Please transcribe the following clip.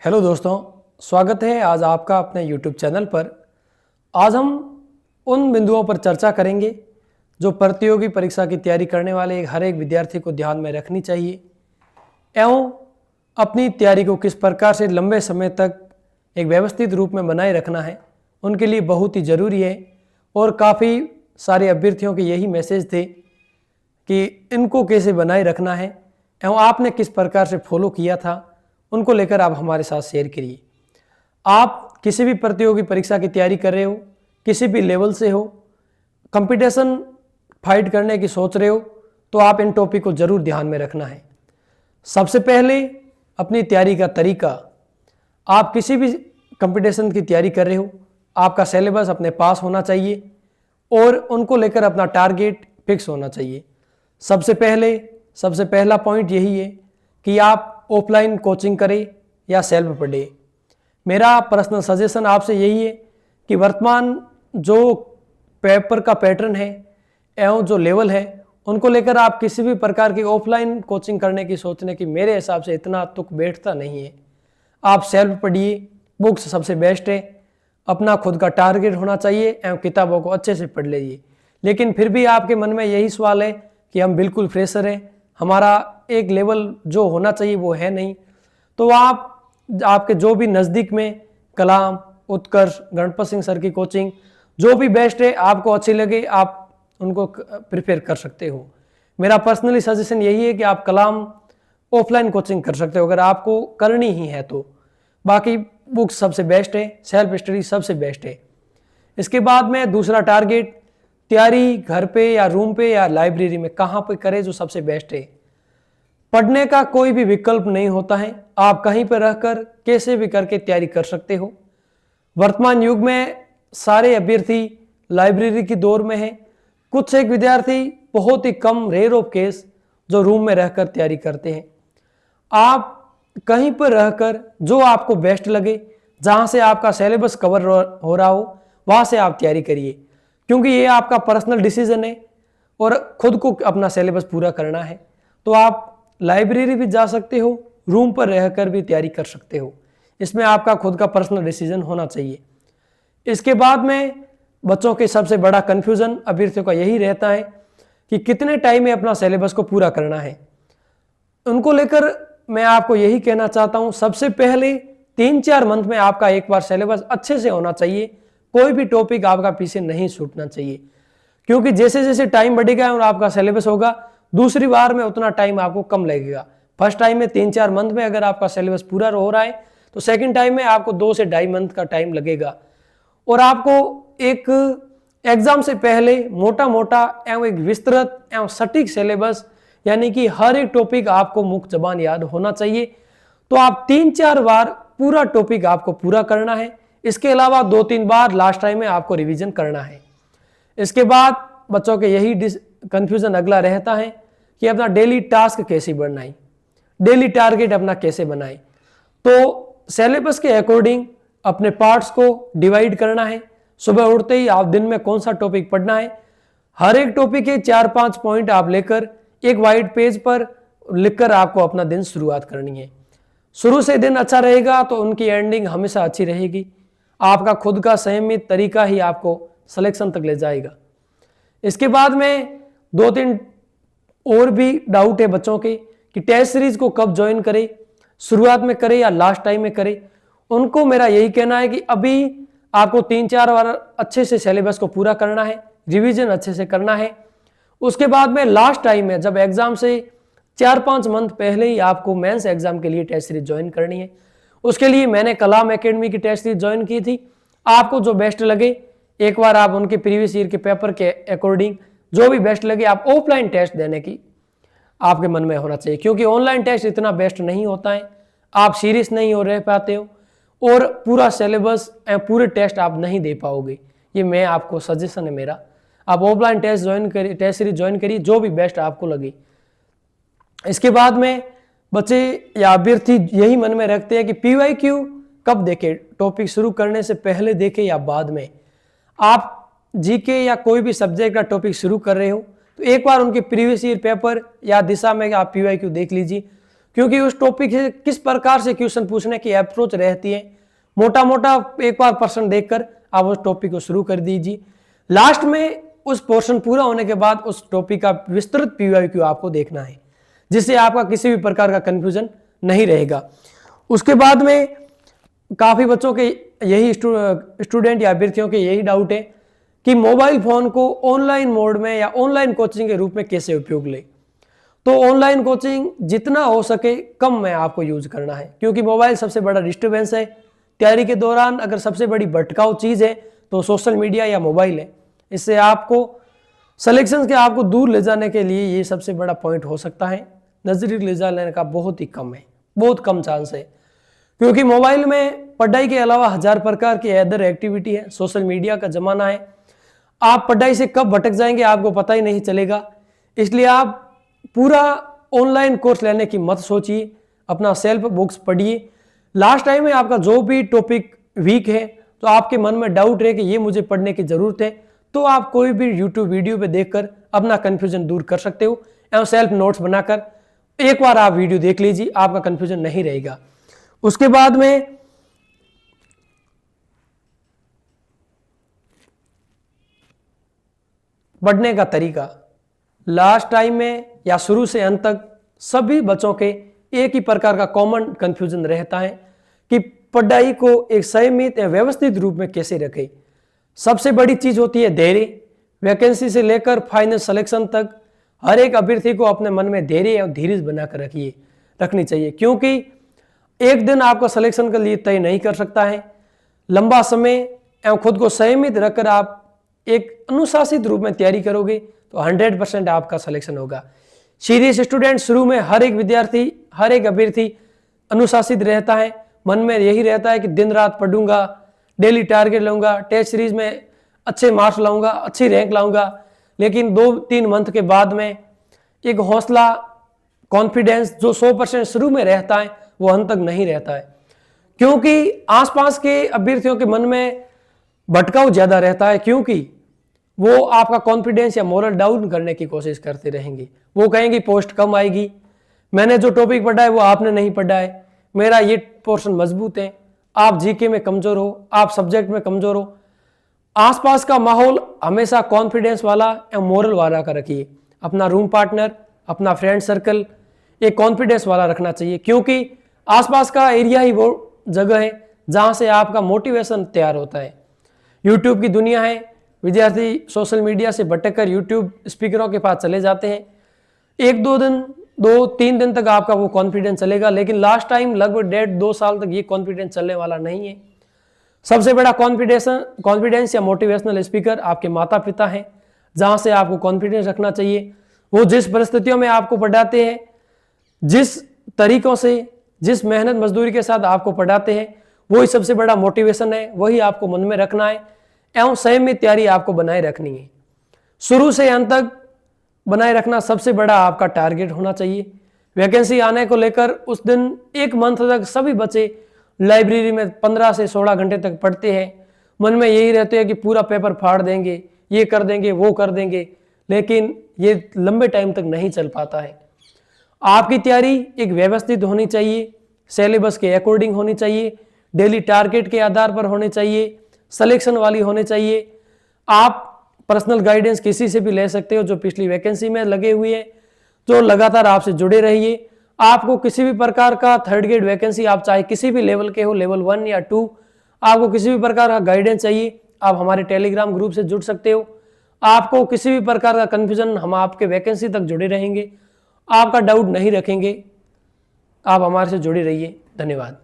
Hello दोस्तों, स्वागत है आज आपका अपने YouTube चैनल पर। आज हम उन बिंदुओं पर चर्चा करेंगे जो प्रतियोगी परीक्षा की तैयारी करने वाले हर एक विद्यार्थी को ध्यान में रखनी चाहिए एवं अपनी तैयारी को किस प्रकार से लंबे समय तक एक व्यवस्थित रूप में बनाए रखना है, उनके लिए बहुत ही ज़रूरी है। और काफ़ी सारे अभ्यर्थियों के यही मैसेज थे कि इनको कैसे बनाए रखना है एवं आपने किस प्रकार से फॉलो किया था, उनको लेकर आप हमारे साथ शेयर करिए। आप किसी भी प्रतियोगी परीक्षा की तैयारी कर रहे हो, किसी भी लेवल से हो, कंपटीशन फाइट करने की सोच रहे हो, तो आप इन टॉपिक को जरूर ध्यान में रखना है। सबसे पहले अपनी तैयारी का तरीका। आप किसी भी कंपटीशन की तैयारी कर रहे हो, आपका सिलेबस अपने पास होना चाहिए और उनको लेकर अपना टारगेट फिक्स होना चाहिए। सबसे पहला पॉइंट यही है कि आप ऑफलाइन कोचिंग करें या सेल्फ पढ़े। मेरा पर्सनल सजेशन आपसे यही है कि वर्तमान जो पेपर का पैटर्न है एवं जो लेवल है, उनको लेकर आप किसी भी प्रकार की ऑफलाइन कोचिंग करने की सोचने की मेरे हिसाब से इतना तुक बैठता नहीं है। आप सेल्फ पढ़िए, बुक्स सबसे बेस्ट है। अपना खुद का टारगेट होना चाहिए एवं किताबों को अच्छे से पढ़ लीजिए। लेकिन फिर भी आपके मन में यही सवाल है कि हम बिल्कुल फ्रेशर हैं, हमारा एक लेवल जो होना चाहिए वो है नहीं, तो आप आपके जो भी नज़दीक में कलाम, उत्कर्ष, गणपत सिंह सर की कोचिंग जो भी बेस्ट है, आपको अच्छी लगे, आप उनको प्रिपेयर कर सकते हो। मेरा पर्सनली सजेशन यही है कि आप कलाम ऑफलाइन कोचिंग कर सकते हो अगर आपको करनी ही है तो। बाकी बुक्स सबसे बेस्ट है, सेल्फ स्टडी सबसे बेस्ट है। इसके बाद में दूसरा टारगेट, तैयारी घर पे या रूम पे या लाइब्रेरी में कहाँ पे करें जो सबसे बेस्ट है। पढ़ने का कोई भी विकल्प नहीं होता है, आप कहीं पर रहकर कैसे भी करके तैयारी कर सकते हो। वर्तमान युग में सारे अभ्यर्थी लाइब्रेरी की दौर में है। कुछ एक विद्यार्थी बहुत ही कम, रेयर ऑफ केस, जो रूम में रहकर तैयारी करते हैं। आप कहीं पर रहकर जो आपको बेस्ट लगे, जहां से आपका सिलेबस कवर हो रहा हो, वहां से आप तैयारी करिए, क्योंकि ये आपका पर्सनल डिसीजन है और खुद को अपना सिलेबस पूरा करना है। तो आप लाइब्रेरी भी जा सकते हो, रूम पर रहकर भी तैयारी कर सकते हो। इसमें आपका खुद का पर्सनल डिसीजन होना चाहिए। इसके बाद में बच्चों के सबसे बड़ा कन्फ्यूजन अभ्यर्थियों का यही रहता है कि कितने टाइम में अपना सिलेबस को पूरा करना है। उनको लेकर मैं आपको यही कहना चाहता हूं, सबसे पहले 3-4 मंथ में आपका एक बार सिलेबस अच्छे से होना चाहिए। कोई भी टॉपिक आपका पीछे नहीं छूटना चाहिए, क्योंकि जैसे जैसे टाइम बढ़ेगा और आपका सिलेबस होगा, दूसरी बार में उतना टाइम आपको कम लगेगा। फर्स्ट टाइम में 3-4 मंथ में अगर आपका सिलेबस पूरा हो रहा है, तो सेकंड टाइम में आपको 2 से 2.5 मंथ का टाइम लगेगा। और आपको एक एग्जाम से पहले मोटा मोटा एवं एक विस्तृत एवं सटीक सिलेबस, यानी कि हर एक टॉपिक आपको मुख्य जबान याद होना चाहिए। तो आप 3-4 बार पूरा टॉपिक आपको पूरा करना है। इसके अलावा 2-3 बार लास्ट टाइम में आपको रिवीजन करना है। इसके बाद बच्चों के यही कंफ्यूजन अगला रहता है कि अपना डेली टास्क कैसे बनाए, डेली टारगेट अपना कैसे बनाए। तो सिलेबस के अकॉर्डिंग अपने पार्ट्स को डिवाइड करना है। सुबह उठते ही आप दिन में कौन सा टॉपिक पढ़ना है, हर एक टॉपिक के 4-5 पॉइंट आप लेकर एक वाइट पेज पर लिखकर आपको अपना दिन शुरुआत करनी है। शुरू से दिन अच्छा रहेगा तो उनकी एंडिंग हमेशा अच्छी रहेगी। आपका खुद का संयमित तरीका ही आपको सिलेक्शन तक ले जाएगा। इसके बाद में 2-3 और भी डाउट है बच्चों के कि टेस्ट सीरीज को कब ज्वाइन करें, शुरुआत में करें या लास्ट टाइम में करें। उनको मेरा यही कहना है कि अभी आपको 3-4 बार अच्छे से सिलेबस को पूरा करना है, रिवीजन अच्छे से करना है। उसके बाद में लास्ट टाइम में जब एग्जाम से 4-5 मंथ पहले ही आपको मेंस एग्जाम के लिए टेस्ट सीरीज ज्वाइन करनी है। उसके लिए मैंने कलाम एकेडमी की टेस्ट सीरीज ज्वाइन की थी। आपको जो बेस्ट लगे, एक बार आप उनके प्रीवियस ईयर के पेपर के अकॉर्डिंग जो भी बेस्ट लगे, आप ऑफलाइन टेस्ट देने की आपके मन में होना चाहिए, क्योंकि ऑनलाइन टेस्ट इतना बेस्ट नहीं होता है। आप सीरियस नहीं हो रह पाते हो और पूरा सिलेबस पूरे टेस्ट आप नहीं दे पाओगे। ये मैं आपको सजेशन है मेरा, आप ऑफलाइन टेस्ट ज्वाइन करिए, टेस्ट सीरीज ज्वाइन करिए, जो भी बेस्ट आपको लगे। इसके बाद में बच्चे या अभ्यर्थी यही मन में रखते हैं कि PYQ कब देखें, टॉपिक शुरू करने से पहले देखें या बाद में। आप जीके या कोई भी सब्जेक्ट का टॉपिक शुरू कर रहे हो तो एक बार उनके प्रीवियस ईयर पेपर या दिशा में आप PYQ देख लीजिए। क्योंकि उस टॉपिक से किस प्रकार से क्वेश्चन पूछने की अप्रोच रहती है, मोटा मोटा एक बार प्रश्न देखकर आप उस टॉपिक को शुरू कर दीजिए। लास्ट में उस पोर्शन पूरा होने के बाद उस टॉपिक का विस्तृत पीवाईक्यू आपको देखना है, जिससे आपका किसी भी प्रकार का कंफ्यूजन नहीं रहेगा। उसके बाद में काफी बच्चों के यही स्टूडेंट या अभ्यर्थियों के यही डाउट है कि मोबाइल फोन को ऑनलाइन मोड में या ऑनलाइन कोचिंग के रूप में कैसे उपयोग ले। तो ऑनलाइन कोचिंग जितना हो सके कम में आपको यूज करना है, क्योंकि मोबाइल सबसे बड़ा डिस्टर्बेंस है तैयारी के दौरान। अगर सबसे बड़ी भटकाऊ चीज है तो सोशल मीडिया या मोबाइल है। इससे आपको सिलेक्शन के आपको दूर ले जाने के लिए ये सबसे बड़ा पॉइंट हो सकता है। नजदीक ले जाने का बहुत ही कम है, बहुत कम चांस है, क्योंकि मोबाइल में पढ़ाई के अलावा 1000 प्रकार की अदर एक्टिविटी है। सोशल मीडिया का जमाना है, आप पढ़ाई से कब भटक जाएंगे आपको पता ही नहीं चलेगा। इसलिए आप पूरा ऑनलाइन कोर्स लेने की मत सोचिए, अपना सेल्फ बुक्स पढ़िए। लास्ट टाइम में आपका जो भी टॉपिक वीक है तो आपके मन में डाउट रहे कि ये मुझे पढ़ने की जरूरत है, तो आप कोई भी यूट्यूब वीडियो पे देखकर अपना कंफ्यूजन दूर कर सकते हो, एवं सेल्फ नोट्स बनाकर एक बार आप वीडियो देख लीजिए, आपका कंफ्यूजन नहीं रहेगा। उसके बाद में पढ़ने का तरीका, लास्ट टाइम में या शुरू से अंत तक सभी बच्चों के एक ही प्रकार का कॉमन कंफ्यूजन रहता है कि पढ़ाई को एक संयमित या व्यवस्थित रूप में कैसे रखें। सबसे बड़ी चीज होती है धैर्य। वैकेंसी से लेकर फाइनल सिलेक्शन तक हर एक अभ्यर्थी को अपने मन में धैर्य और धीरज बनाकर रखनी चाहिए, क्योंकि एक दिन आपका सिलेक्शन के लिए तय नहीं कर सकता है। लंबा समय एवं खुद को संयमित रखकर आप एक अनुशासित रूप में तैयारी करोगे तो 100% आपका सिलेक्शन होगा। सीरियस स्टूडेंट शुरू में हर एक विद्यार्थी, हर एक अभ्यर्थी अनुशासित रहता है, मन में यही रहता है कि दिन रात पढ़ूंगा, डेली टारगेट लाऊंगा, टेस्ट सीरीज में अच्छे मार्क्स लाऊंगा, अच्छी रैंक लाऊंगा। लेकिन 2-3 मंथ के बाद में एक हौसला, कॉन्फिडेंस जो 100% शुरू में रहता है वो अंत तक नहीं रहता है, क्योंकि आसपास के अभ्यर्थियों के मन में भटकाव ज्यादा रहता है, क्योंकि वो आपका कॉन्फिडेंस या मोरल डाउन करने की कोशिश करते रहेंगे। वो कहेंगे पोस्ट कम आएगी, मैंने जो टॉपिक पढ़ा है वो आपने नहीं पढ़ा है, मेरा ये पोर्शन मजबूत है, आप जीके में कमजोर हो, आप सब्जेक्ट में कमजोर हो। आसपास का माहौल हमेशा कॉन्फिडेंस वाला या मोरल वाला का रखिए। अपना रूम पार्टनर, अपना फ्रेंड सर्कल एक कॉन्फिडेंस वाला रखना चाहिए, क्योंकि आसपास का एरिया ही वो जगह है जहां से आपका मोटिवेशन तैयार होता है। यूट्यूब की दुनिया है, विद्यार्थी सोशल मीडिया से भटककर यूट्यूब स्पीकरों के पास चले जाते हैं। 1-2 दिन, 2-3 दिन तक आपका वो कॉन्फिडेंस चलेगा, लेकिन लास्ट टाइम लगभग 1.5-2 साल तक ये कॉन्फिडेंस चलने वाला नहीं है। सबसे बड़ा कॉन्फिडेंस या मोटिवेशनल स्पीकर आपके माता पिता हैं, जहां से आपको कॉन्फिडेंस रखना चाहिए। वो जिस परिस्थितियों में आपको पढ़ाते हैं, जिस तरीकों से, जिस मेहनत मजदूरी के साथ आपको पढ़ाते हैं, वही सबसे बड़ा मोटिवेशन है, वही आपको मन में रखना है एवं संयमित तैयारी आपको बनाए रखनी है। शुरू से अंत तक बनाए रखना सबसे बड़ा आपका टारगेट होना चाहिए। वैकेंसी आने को लेकर उस दिन 1 मंथ तक सभी बच्चे लाइब्रेरी में 15 से 16 घंटे तक पढ़ते हैं। मन में यही रहते हैं कि पूरा पेपर फाड़ देंगे, ये कर देंगे, वो कर देंगे, लेकिन ये लंबे टाइम तक नहीं चल पाता है। आपकी तैयारी एक व्यवस्थित होनी चाहिए, सिलेबस के अकॉर्डिंग होनी चाहिए, डेली टारगेट के आधार पर होने चाहिए, सिलेक्शन वाली होने चाहिए। आप पर्सनल गाइडेंस किसी से भी ले सकते हो जो पिछली वैकेंसी में लगे हुए हैं, जो लगातार आपसे जुड़े रहिए। आपको किसी भी प्रकार का 3rd ग्रेड वैकेंसी, आप चाहे किसी भी लेवल के हो, लेवल 1 या 2, आपको किसी भी प्रकार का गाइडेंस चाहिए, आप हमारे टेलीग्राम ग्रुप से जुड़ सकते हो। आपको किसी भी प्रकार का कंफ्यूजन, हम आपके वैकेंसी तक जुड़े रहेंगे, आपका डाउट नहीं रखेंगे। आप हमारे से जुड़े रहिए। धन्यवाद।